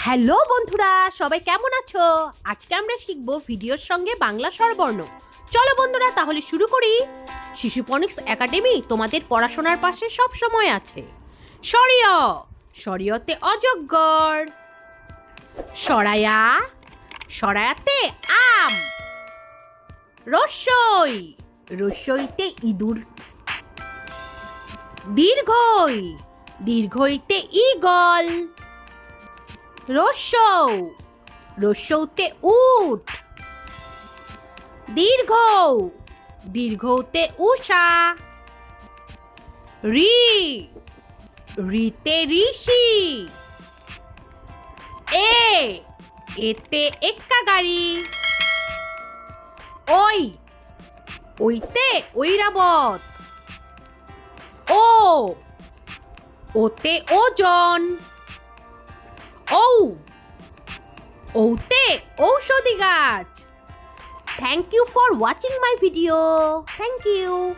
Hello বন্ধুরা, সবাই কেমন আছো? আজকে আমরা শিখবো ভিডিওর সঙ্গে বাংলা স্বরবর্ণ। চলো বন্ধুরা, তাহলে শুরু করি। শিশু ফনিক্স একাডেমি তোমাদের পড়াশোনার পাশে সব সময় আছে। সরিয়, সরিয়তে অজগর। সরায়া, সরায়াতে আম। রস্যই, রস্যইতে ইঁদুর। দীর্ঘই, দীর্ঘইতে ঈগল। রস্যৌ, রস্যৌতে উট। দীর্ঘ, দীর্ঘৌতে উষা। রি, রিতে ঋষি। এ, এতে এক্কা গাড়ি। ওই, ওইতে ঐরাবত। ও, ওতে ওজন। ঔ, ওতে ঔষধি গাছ। Thank you for watching my video. Thank you.